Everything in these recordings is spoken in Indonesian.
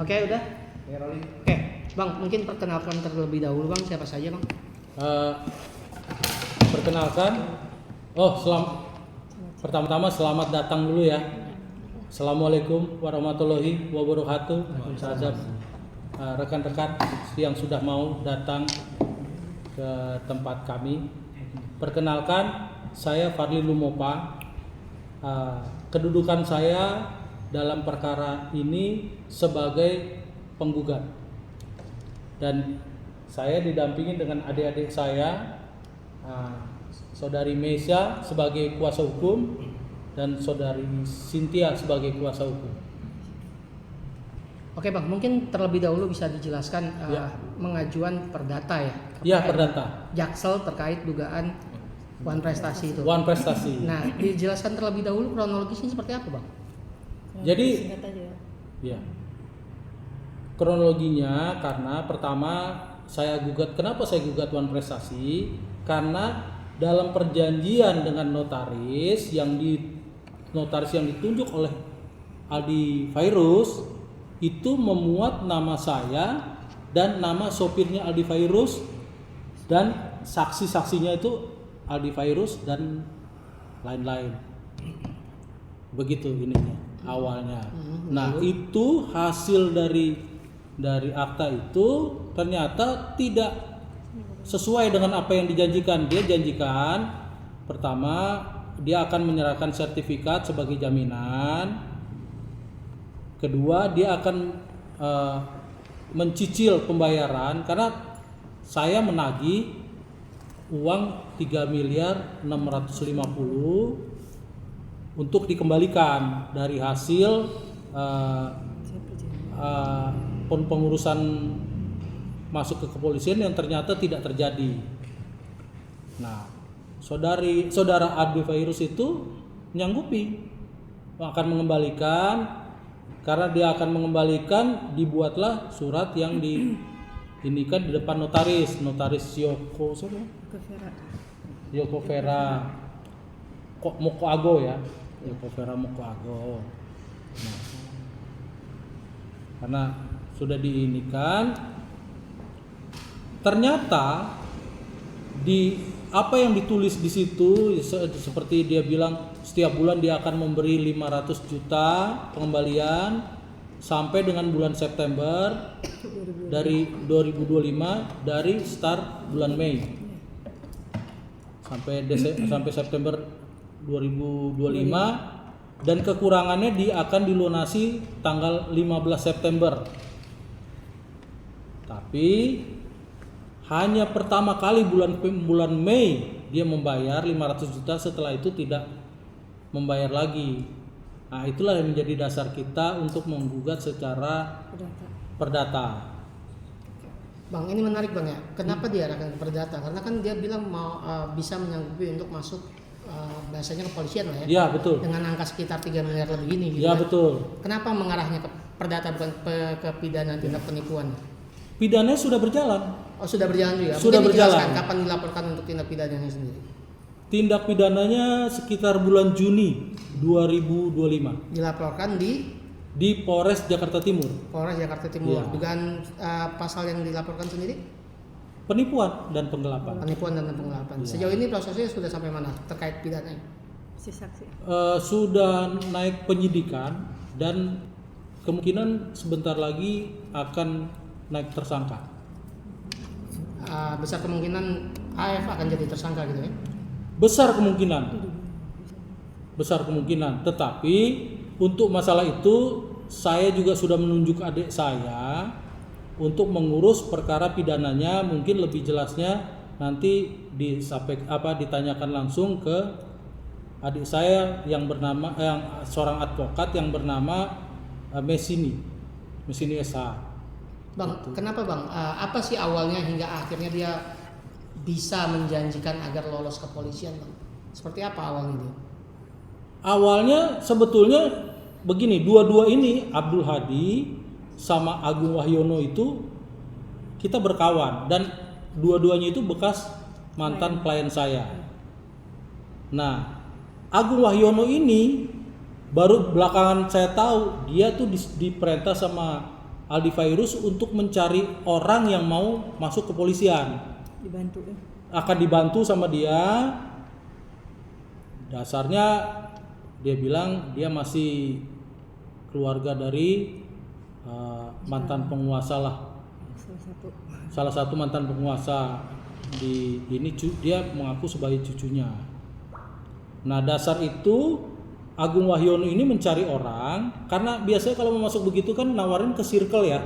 Oke, udah. Oke, Bang, mungkin perkenalkan terlebih dahulu Bang, siapa saja Bang? Perkenalkan, pertama-tama selamat datang dulu ya. Assalamualaikum warahmatullahi wabarakatuh. Terhadap rekan-rekan yang sudah mau datang ke tempat kami. Perkenalkan, saya Fadli Lumopa. Kedudukan saya dalam perkara ini sebagai penggugat, dan saya didampingi dengan adik-adik saya, saudari Meisya sebagai kuasa hukum dan saudari Cynthia sebagai kuasa hukum. Oke Bang, mungkin terlebih dahulu bisa dijelaskan mengajuan perdata ya? Ya, perdata. Jaksel terkait dugaan Wan Prestasi itu. Wan Prestasi. Nah, dijelaskan terlebih dahulu kronologisnya seperti apa Bang? Jadi, ya, kronologinya karena pertama kenapa saya gugat Wan Prestasi? Karena dalam perjanjian dengan notaris yang ditunjuk oleh Aldi Fairuz itu memuat nama saya dan nama sopirnya Aldi Fairuz, dan saksi-saksinya itu Aldi Fairuz dan lain-lain. Begitu ininya awalnya. Nah, itu hasil dari akta itu ternyata tidak sesuai dengan apa yang dijanjikan. Dia janjikan pertama dia akan menyerahkan sertifikat sebagai jaminan. Kedua, dia akan mencicil pembayaran karena saya menagih uang 3.650.000 untuk dikembalikan dari hasil pengurusan masuk ke kepolisian yang ternyata tidak terjadi. Nah, saudara Aldi Fairuz itu menyanggupi akan mengembalikan. Karena dia akan mengembalikan, dibuatlah surat yang diinikan di depan notaris Yoko Vera Moko Ago ya. Yoko Vera Moko Ago. Nah, karena sudah diinikan, ternyata di apa yang ditulis di situ seperti dia bilang setiap bulan dia akan memberi 500 juta pengembalian sampai dengan bulan September dari 2025, dari start bulan Mei sampai September 2025, dan kekurangannya dia akan dilunasi tanggal 15 September. Tapi hanya pertama kali bulan Mei dia membayar 500 juta, setelah itu tidak membayar lagi. Nah, itulah yang menjadi dasar kita untuk menggugat secara perdata. Bang, ini menarik Bang ya. Kenapa diarahkan ke perdata? Karena kan dia bilang mau bisa menyanggupi untuk masuk bahasanya kepolisian lah ya. Ya, betul. Dengan angka sekitar 3 miliar lebih ini gitu. Ya, kan? betul. Kenapa mengarahnya ke perdata bukan ke pidana tindak penipuan? Pidananya sudah berjalan. Oh, sudah berjalan juga. Sudah Mungkin berjalan. dijelaskan kapan dilaporkan untuk tindak pidananya sendiri? Tindak pidananya sekitar bulan Juni 2025. Dilaporkan di Polres Jakarta Timur. Polres Jakarta Timur. Ya. Dugaan pasal yang dilaporkan sendiri? Penipuan dan penggelapan. Penipuan dan penggelapan. Ya. Sejauh ini prosesnya sudah sampai mana terkait pidananya? Sudah naik penyidikan dan kemungkinan sebentar lagi akan naik tersangka. Besar kemungkinan AF akan jadi tersangka gitu ya? Besar kemungkinan. Tetapi untuk masalah itu saya juga sudah menunjuk adik saya untuk mengurus perkara pidananya. Mungkin lebih jelasnya nanti ditanyakan langsung ke adik saya yang seorang advokat yang bernama Mesini SH. Bang, kenapa Bang? Apa sih awalnya hingga akhirnya dia bisa menjanjikan agar lolos kepolisian Bang? Seperti apa awalnya dia? Awalnya sebetulnya begini, dua-dua ini Abdul Hadi sama Agung Wahyono itu kita berkawan, dan dua-duanya itu bekas mantan klien saya. Nah, Agung Wahyono ini baru belakangan saya tahu dia tuh diperintah sama Aldi Virus untuk mencari orang yang mau masuk kepolisian. Dibantu ya. Akan dibantu sama dia. Dasarnya dia bilang dia masih keluarga dari mantan penguasa lah. Salah satu mantan penguasa di ini dia mengaku sebagai cucunya. Nah, dasar itu Agung Wahyono ini mencari orang karena biasanya kalau mau masuk begitu kan nawarin ke circle ya.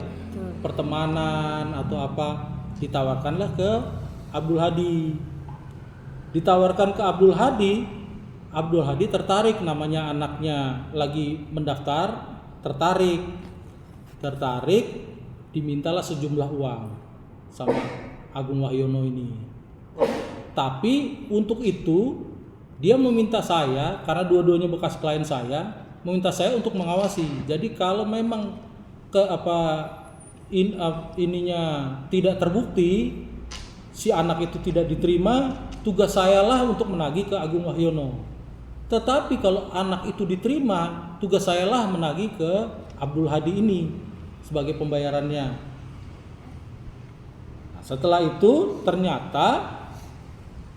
Pertemanan atau apa, ditawarkanlah ke Abdul Hadi. Ditawarkan ke Abdul Hadi tertarik, namanya anaknya lagi mendaftar, tertarik, dimintalah sejumlah uang sama Agung Wahyono ini. Tapi untuk itu dia meminta saya, karena dua-duanya bekas klien saya, meminta saya untuk mengawasi. Jadi kalau memang ininya tidak terbukti, si anak itu tidak diterima, tugas saya lah untuk menagih ke Agung Wahyono. Tetapi kalau anak itu diterima, tugas saya lah menagih ke Abdul Hadi ini sebagai pembayarannya. Nah, setelah itu ternyata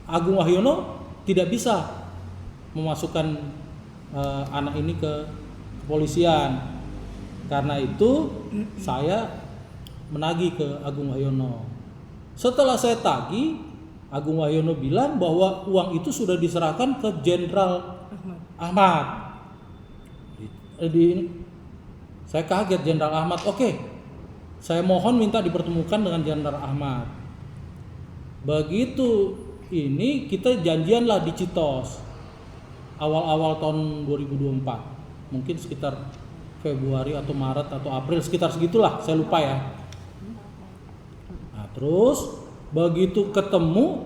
Agung Wahyono tidak bisa memasukkan anak ini ke kepolisian. Karena itu saya menagih ke Agung Wahyono. Setelah saya tagih, Agung Wahyono bilang bahwa uang itu sudah diserahkan ke Jenderal Ahmad. Saya kaget, Jenderal Ahmad. Oke, saya mohon minta dipertemukan dengan Jenderal Ahmad. Begitu ini kita janjian lah di Citos awal-awal tahun 2024, mungkin sekitar Februari atau Maret atau April, sekitar segitulah, saya lupa ya. Nah, terus begitu ketemu,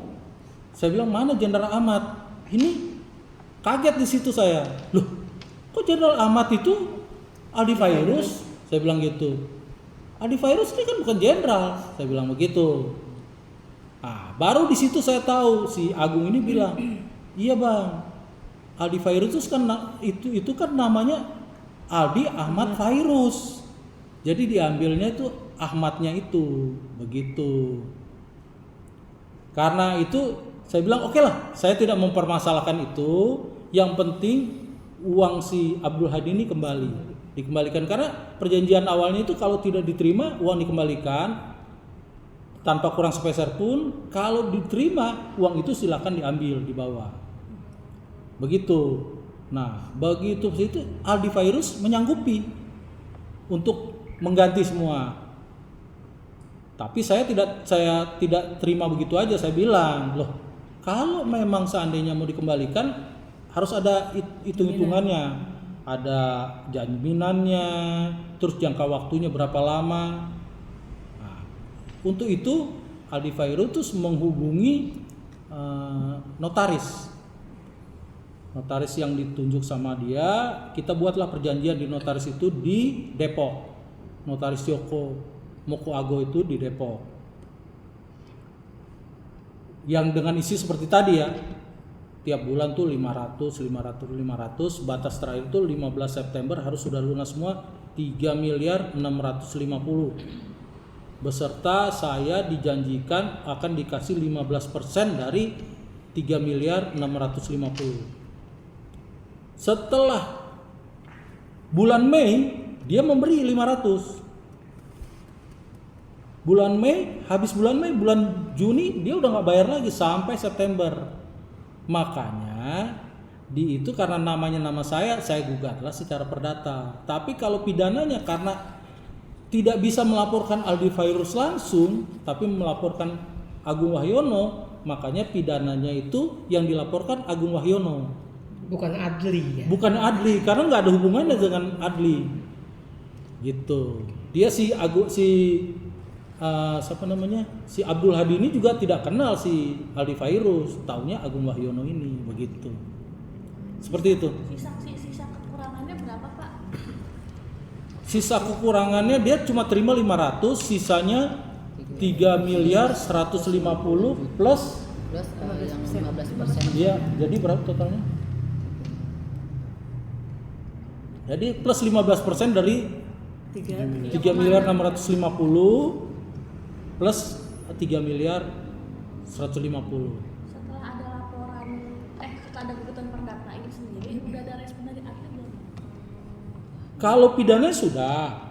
saya bilang mana Jenderal Ahmad? Ini kaget di situ saya. Loh, kok Jenderal Ahmad itu Aldi Virus? Saya bilang gitu. Aldi Virus ini kan bukan jenderal, saya bilang begitu. Nah, baru di situ saya tahu si Agung ini bilang, iya bang, Aldi Virus itu kan namanya Aldi Ahmad Virus. Jadi diambilnya itu Ahmadnya itu, begitu. Karena itu saya bilang oke lah, saya tidak mempermasalahkan itu. Yang penting uang si Abdul Hadi ini dikembalikan, karena perjanjian awalnya itu kalau tidak diterima uang dikembalikan tanpa kurang sepeser pun. Kalau diterima uang itu silakan diambil, dibawa. Begitu. Nah, begitu itu Aldi Virus menyanggupi untuk mengganti semua. Tapi saya tidak terima begitu aja. Saya bilang, loh, kalau memang seandainya mau dikembalikan harus ada hitung-hitungannya, ada jaminannya, terus jangka waktunya berapa lama. Nah, untuk itu Aldi Virus menghubungi notaris yang ditunjuk sama dia. Kita buatlah perjanjian di notaris itu di Depok, notaris Moko Ago itu di Depok, yang dengan isi seperti tadi ya, tiap bulan tuh 500, batas terakhir tuh 15 September harus sudah lunas semua 3.650.000, beserta saya dijanjikan akan dikasih 15% dari 3.650.000. Setelah bulan Mei dia memberi 500. Bulan Mei, habis bulan Mei, bulan Juni dia udah nggak bayar lagi sampai September. Makanya itu karena namanya nama saya gugatlah secara perdata. Tapi kalau pidananya karena tidak bisa melaporkan Aldi Virus langsung, tapi melaporkan Agung Wahyono, makanya pidananya itu yang dilaporkan Agung Wahyono. Bukan Adli ya? Bukan Adli, karena nggak ada hubungannya dengan Adli. Gitu. Dia siapa namanya? Si Abdul Hadi ini juga tidak kenal si Aldi Virus, taunya Agung Wahyono ini, begitu. Seperti itu. Sisa kekurangannya berapa, Pak? Sisa kekurangannya dia cuma terima 500, sisanya 3.150.000 plus yang 15%. Iya, jadi berapa totalnya? Jadi plus 15% dari 3 miliar 650 plus 3 miliar 150. Setelah ada laporan, setelah ada kebutuhan perdata ini sendiri, udah ada respon dari ahli belum? Kalau pidana sudah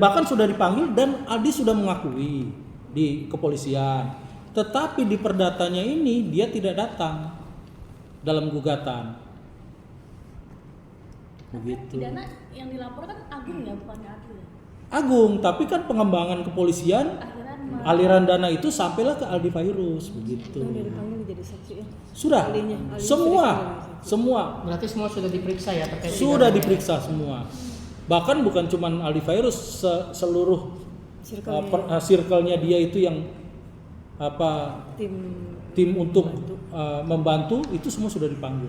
bahkan sudah dipanggil dan Aldi sudah mengakui di kepolisian. Tetapi di perdatanya ini dia tidak datang dalam gugatan. Begitu. Pidana yang dilaporkan Agung ya, bukannya Adli ya? Agung, tapi kan pengembangan kepolisian aliran dana itu sampailah ke Aldi Fairuz begitu. Udah dipanggil jadi saksi ya? Sudah. Ahli Semua. Berarti semua sudah diperiksa ya terkait Sudah pidana. diperiksa semua. Bahkan bukan cuma Aldi Fairuz, seluruh circle-nya dia itu yang tim untuk membantu itu semua sudah dipanggil.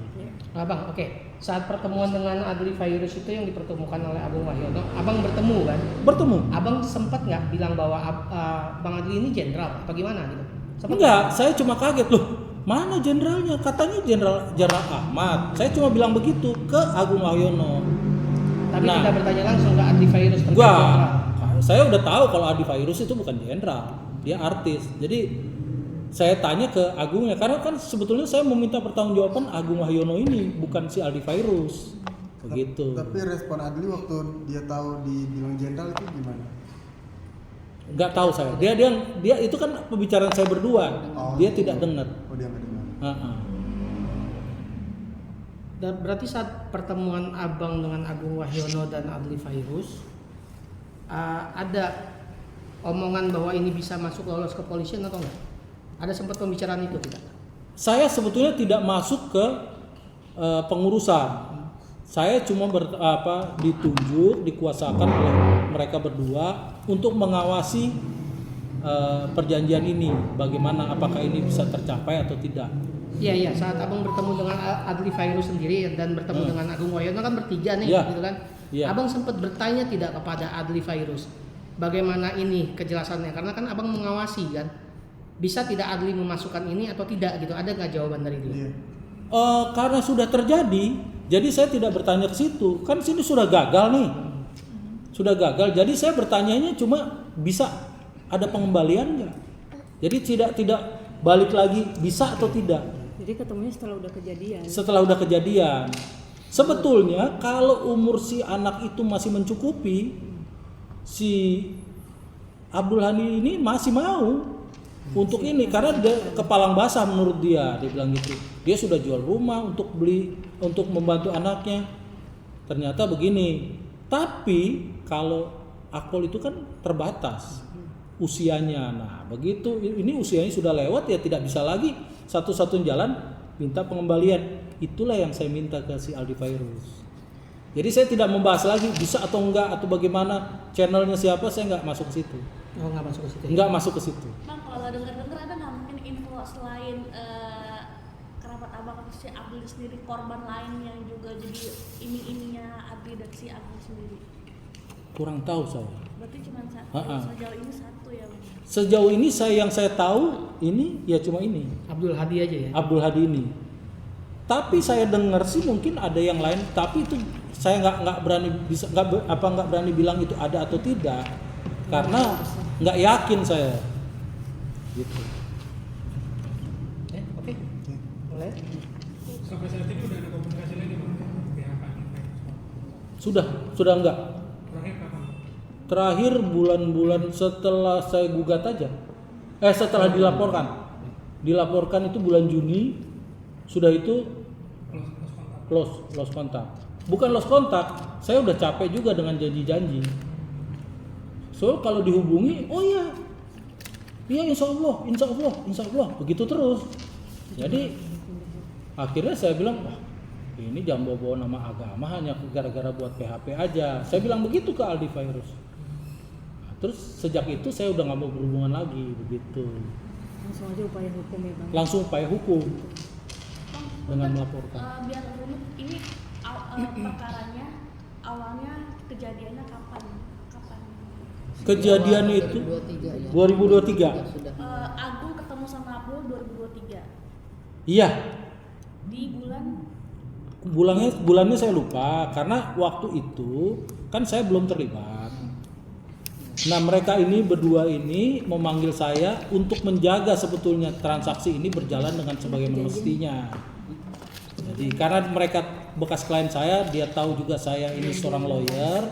Nah, Bang, oke. Saat pertemuan dengan Adli Fairuz itu yang dipertemukan oleh Agung Wahyono, Abang bertemu kan? Bertemu? Abang sempat nggak bilang bahwa Bang Adli ini jenderal? Apa gimana gitu? Sempet Enggak, saya cuma kaget loh. Mana jenderalnya? Katanya Jenderal Ahmad. Saya cuma bilang begitu ke Agung Wahyono. Tapi Nah. tidak bertanya langsung ke Adli Fairuz terkait Enggak. jenderal. Saya udah tahu kalau Adli Fairuz itu bukan jenderal, dia artis. Jadi saya tanya ke Agungnya karena kan sebetulnya saya meminta pertanggungjawaban Agung Wahyono ini, bukan si Aldi Fairuz. Begitu. Tapi respon Adli waktu dia tahu dibilang jenderal itu gimana? Enggak tahu saya. Dia itu kan pembicaraan saya berdua. Dia tidak dengar. Oh, dia nggak dengar. Dan berarti saat pertemuan Abang dengan Agung Wahyono dan Adli Fairuz, ada omongan bahwa ini bisa masuk lolos kepolisian atau enggak? Ada sempat pembicaraan itu tidak? Saya sebetulnya tidak masuk ke pengurusan. Saya cuma ditunjuk, dikuasakan oleh mereka berdua untuk mengawasi perjanjian ini. Bagaimana, apakah ini bisa tercapai atau tidak? Iya. Saat Abang bertemu dengan Adli Fairuz sendiri dan bertemu dengan Agung Wahyono kan bertiga nih, Iya. gitu kan? Iya. Abang sempat bertanya tidak kepada Adli Fairuz, bagaimana ini kejelasannya? Karena kan Abang mengawasi kan, bisa tidak Adli memasukkan ini atau tidak gitu? Ada nggak jawaban dari dia? Iya. Karena sudah terjadi, jadi saya tidak bertanya ke situ. Kan sini sudah gagal nih, sudah gagal. Jadi saya bertanyanya cuma bisa ada pengembalian nggak? Jadi tidak balik lagi bisa atau tidak. Jadi ketemunya setelah udah kejadian. Setelah udah kejadian. Sebetulnya kalau umur si anak itu masih mencukupi, si Abdul Hani ini masih mau untuk ini karena dia kepalang basah menurut dia bilang gitu. Dia sudah jual rumah untuk membantu anaknya. Ternyata begini. Tapi kalau Akpol itu kan terbatas usianya. Nah, begitu ini usianya sudah lewat ya tidak bisa lagi satu-satunya jalan minta pengembalian. Itulah yang saya minta ke si Aldi Fairuz. Jadi saya tidak membahas lagi bisa atau enggak atau bagaimana channelnya siapa, saya nggak masuk ke situ. Oh, nggak masuk ke situ. Nggak masuk ke situ. Bang, kalau dengar-dengar ada nggak mungkin info selain kerabat abang atau si Abdul sendiri, korban lain yang juga jadi ininya Abdi dan si Abdul sendiri? Kurang tahu saya. Berarti cuma satu. Ha-ha. Sejauh ini satu ya Bang? Sejauh ini yang saya tahu ini ya cuma ini Abdul Hadi aja ya. Abdul Hadi ini. Tapi saya dengar sih mungkin ada yang lain. Tapi itu saya nggak berani bilang itu ada atau tidak karena nggak yakin saya. Gitu. Oke. Boleh. Sampai saat ini udah ada komunikasi lagi Bang dengan pihak Adli? Sudah enggak. Terakhir kapan? Terakhir bulan-bulan setelah saya gugat aja. Setelah dilaporkan itu bulan Juni. Sudah itu lost kontak. Bukan lost kontak, saya udah capek juga dengan janji-janji. So kalau dihubungi, oh iya, insya Allah, begitu terus. Jadi akhirnya saya bilang, wah ini jangan bawa nama agama hanya gara-gara buat PHP aja. Saya bilang begitu ke Aldi Fairuz. Nah, terus sejak itu saya udah nggak mau berhubungan lagi begitu. Langsung aja upaya hukum ya Bang. Langsung upaya hukum Bang, dengan untuk, melaporkan. biar rumit, ini perkaranya awalnya kejadiannya kapan? Kejadian itu 2023 ya. 2023. Sudah. Agung ketemu sama Abdul 2023 Iya, di bulan bulannya saya lupa karena waktu itu kan saya belum terlibat. Nah, mereka ini berdua ini memanggil saya untuk menjaga sebetulnya transaksi ini berjalan dengan sebagaimana mestinya. Jadi karena mereka bekas klien saya, dia tahu juga saya ini seorang lawyer.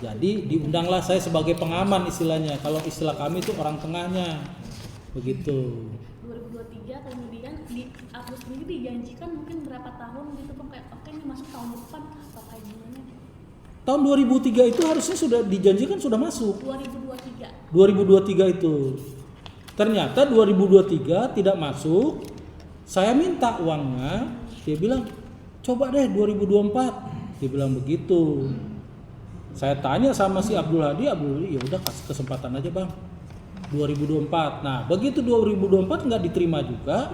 Jadi diundanglah saya sebagai pengaman istilahnya. Kalau istilah kami itu orang tengahnya. Begitu. 2023 kemudian di Abdul sendiri dijanjikan mungkin berapa tahun gitu Bang, kayak oke ini masuk tahun depan atau kayak gimana? Tahun 2003 itu harusnya sudah dijanjikan sudah masuk. 2023. 2023 itu. Ternyata 2023 tidak masuk. Saya minta uangnya, dia bilang, "Coba deh 2024." Dia bilang begitu. Saya tanya sama si Abdul Hadi, ya udah kasih kesempatan aja, Bang. 2024. Nah, begitu 2024 nggak diterima juga.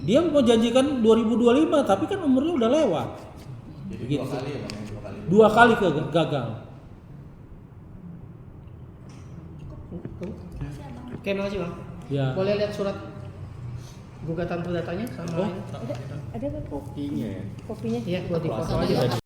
Dia mau janjikan 2025, tapi kan umurnya udah lewat. Begitu. Dua kali gagal. Oke, makasih Bang. Ya. Boleh lihat surat gugatan perdatanya sama Oh. ini? Ada kan kopinya? Kopinya? Iya, buat di foto aja.